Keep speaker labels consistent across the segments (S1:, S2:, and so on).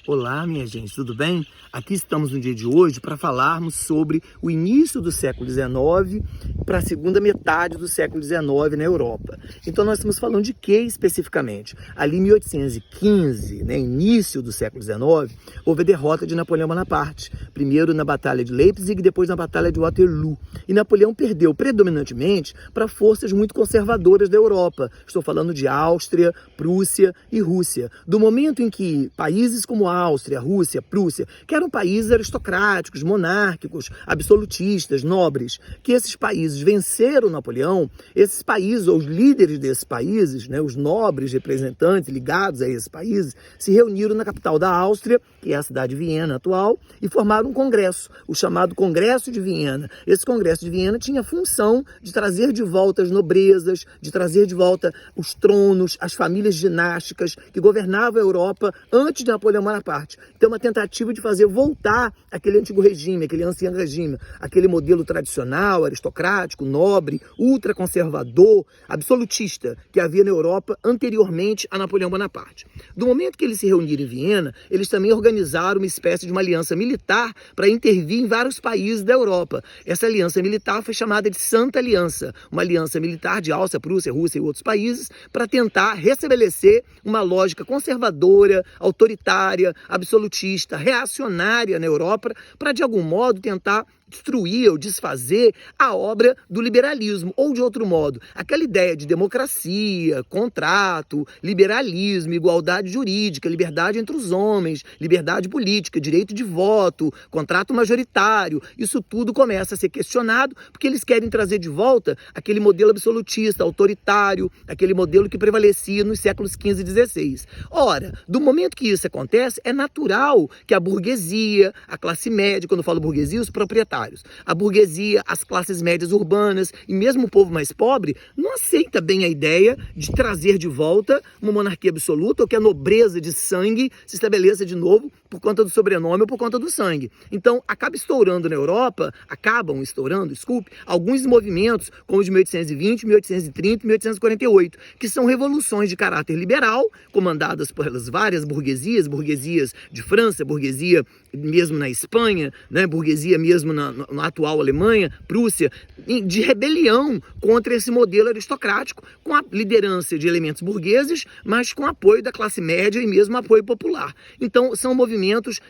S1: Olá, minha gente, tudo bem? Aqui estamos no dia de hoje para falarmos sobre o início do século XIX para a segunda metade do século XIX na Europa. Então nós estamos falando de que especificamente? Ali em 1815, início do século XIX, houve a derrota de Napoleão Bonaparte, primeiro na Batalha de Leipzig e depois na Batalha de Waterloo. E Napoleão perdeu predominantemente para forças muito conservadoras da Europa. Estou falando de Áustria, Prússia e Rússia. Do momento em que países como Áustria, Rússia, Prússia, que eram países aristocráticos, monárquicos, absolutistas, nobres, que esses países venceram Napoleão, esses países, ou os líderes desses países, os nobres representantes ligados a esses países, se reuniram na capital da Áustria, que é a cidade de Viena atual, e formaram um congresso, o chamado Congresso de Viena. Esse Congresso de Viena tinha a função de trazer de volta as nobrezas, de trazer de volta os tronos, as famílias dinásticas que governavam a Europa antes de Napoleão Bonaparte. Então, uma tentativa de fazer voltar aquele antigo regime, aquele ancião regime, aquele modelo tradicional, aristocrático, nobre, ultraconservador, absolutista, que havia na Europa anteriormente a Napoleão Bonaparte. Do momento que eles se reuniram em Viena, eles também organizaram uma espécie de uma aliança militar para intervir em vários países da Europa. Essa aliança militar foi chamada de Santa Aliança, uma aliança militar de Áustria, Prússia, Rússia e outros países, para tentar restabelecer uma lógica conservadora, autoritária, absolutista, reacionária na Europa, para de algum modo tentar destruir ou desfazer a obra do liberalismo, ou de outro modo, aquela ideia de democracia, contrato, liberalismo, igualdade jurídica, liberdade entre os homens, liberdade política, direito de voto, contrato majoritário, isso tudo começa a ser questionado porque eles querem trazer de volta aquele modelo absolutista, autoritário, aquele modelo que prevalecia nos séculos XV e XVI. Ora, do momento que isso acontece, é natural que a burguesia, a classe média, quando eu falo burguesia, os proprietários, a burguesia, as classes médias urbanas e mesmo o povo mais pobre não aceita bem a ideia de trazer de volta uma monarquia absoluta ou que a nobreza de sangue se estabeleça de novo por conta do sobrenome ou por conta do sangue. Então, acabam estourando, alguns movimentos, como os de 1820, 1830 e 1848, que são revoluções de caráter liberal, comandadas pelas várias burguesias de França, burguesia mesmo na Espanha, burguesia mesmo na atual Alemanha, Prússia, de rebelião contra esse modelo aristocrático, com a liderança de elementos burgueses, mas com apoio da classe média e mesmo apoio popular. Então, são movimentos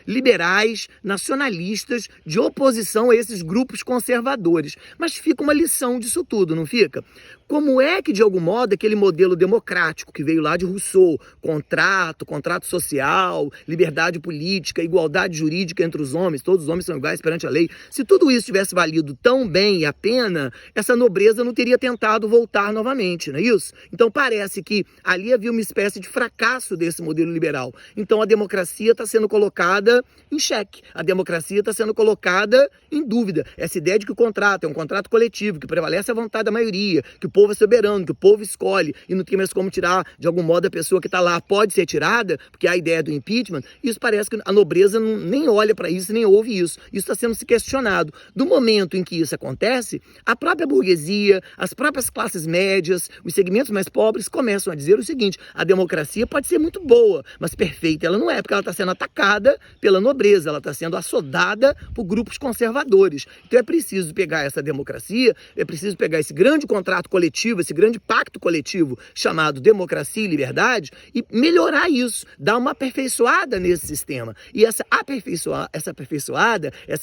S1: liberais, nacionalistas, de oposição a esses grupos conservadores. Mas fica uma lição disso tudo, não fica? Como é que, de algum modo, aquele modelo democrático que veio lá de Rousseau, contrato social, liberdade política, igualdade jurídica entre os homens, todos os homens são iguais perante a lei, se tudo isso tivesse valido tão bem e a pena, essa nobreza não teria tentado voltar novamente, não é isso? Então parece que ali havia uma espécie de fracasso desse modelo liberal. Então a democracia está sendo colocada em xeque, a democracia está sendo colocada em dúvida. Essa ideia de que o contrato é um contrato coletivo, que prevalece a vontade da maioria, que o povo é soberano, que o povo escolhe e não tem mais como tirar, de algum modo, a pessoa que está lá pode ser tirada, porque a ideia do impeachment, isso parece que a nobreza nem olha para isso, nem ouve isso. Isso está sendo se questionado. Do momento em que isso acontece, a própria burguesia, as próprias classes médias, os segmentos mais pobres começam a dizer o seguinte: a democracia pode ser muito boa, mas perfeita ela não é, porque ela está sendo atacada pela nobreza, ela está sendo assodada por grupos conservadores. Então é preciso pegar essa democracia, é preciso pegar esse grande contrato coletivo, esse grande pacto coletivo chamado democracia e liberdade e melhorar isso, dar uma aperfeiçoada nesse sistema. E essa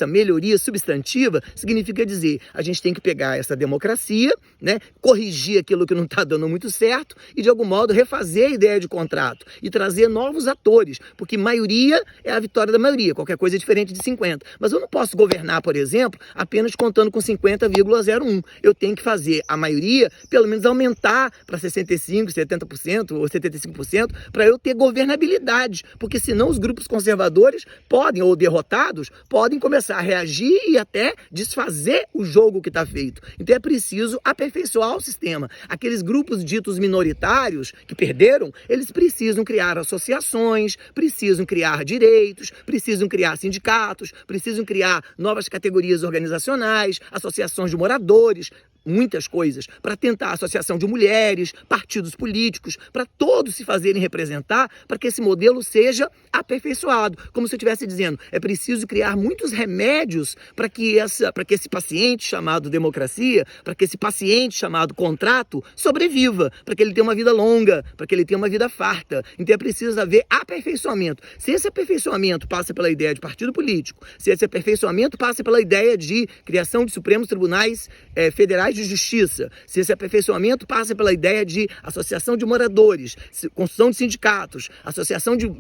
S1: melhoria substantiva significa dizer, a gente tem que pegar essa democracia, corrigir aquilo que não está dando muito certo e, de algum modo, refazer a ideia de contrato e trazer novos atores, porque maioria é a vitória da maioria, qualquer coisa é diferente de 50. Mas eu não posso governar, por exemplo, apenas contando com 50,01. Eu tenho que fazer a maioria, pelo menos aumentar para 65%, 70% ou 75%, para eu ter governabilidade, porque senão os grupos conservadores podem, ou derrotados, podem começar a reagir e até desfazer o jogo que está feito. Então é preciso aperfeiçoar o sistema. Aqueles grupos ditos minoritários que perderam, eles precisam criar associações, precisam criar direitos, precisam criar sindicatos, precisam criar novas categorias organizacionais, associações de moradores, muitas coisas, para tentar associação de mulheres, partidos políticos, para todos se fazerem representar, para que esse modelo seja aperfeiçoado. Como se eu estivesse dizendo, é preciso criar muitos remédios para que esse paciente chamado democracia, para que esse paciente chamado contrato sobreviva, para que ele tenha uma vida longa, para que ele tenha uma vida farta. Então é preciso haver aperfeiçoamento. Se esse aperfeiçoamento passa pela ideia de partido político, se esse aperfeiçoamento passa pela ideia de criação de Supremos Tribunais Federais de Justiça, se esse aperfeiçoamento passa pela ideia de associação de moradores, construção de sindicatos, associação de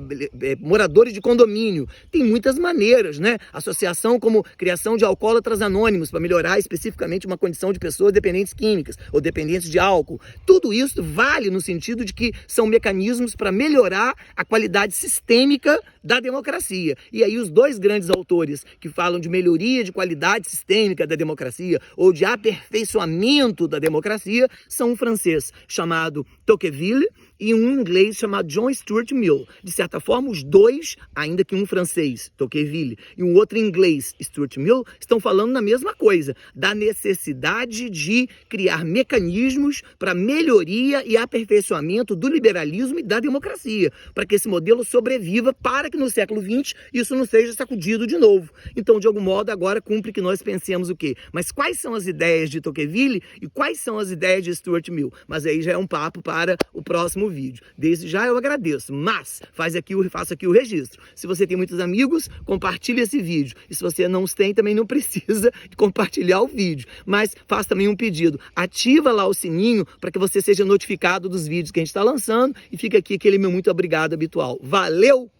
S1: moradores de condomínio, tem muitas maneiras, né? Associação como criação de alcoólatras anônimos para melhorar especificamente uma condição de pessoas dependentes químicas ou dependentes de álcool. Tudo isso vale no sentido de que são mecanismos para melhorar a qualidade sistêmica da democracia. E aí os dois grandes autores que falam de melhoria de qualidade sistêmica da democracia ou de aperfeiçoamento da democracia são um francês chamado Tocqueville e um inglês chamado John Stuart Mill. De certa forma, os dois, ainda que um francês, Tocqueville, e um outro inglês, Stuart Mill, estão falando na mesma coisa, da necessidade de criar mecanismos para melhoria e aperfeiçoamento do liberalismo e da democracia, para que esse modelo sobreviva, para que no século XX isso não seja sacudido de novo. Então, de algum modo, agora cumpre que nós pensemos o quê? Mas quais são as ideias de Tocqueville e quais são as ideias de Stuart Mill? Mas aí já é um papo para o próximo vídeo. Desde já eu agradeço, mas faça aqui o registro. Se você tem muitos amigos, compartilhe esse vídeo. E se você não os tem, também não precisa de compartilhar o vídeo. Mas faça também um pedido. Ativa lá o sininho para que você seja notificado dos vídeos que a gente está lançando. E fica aqui aquele meu muito obrigado habitual. Valeu!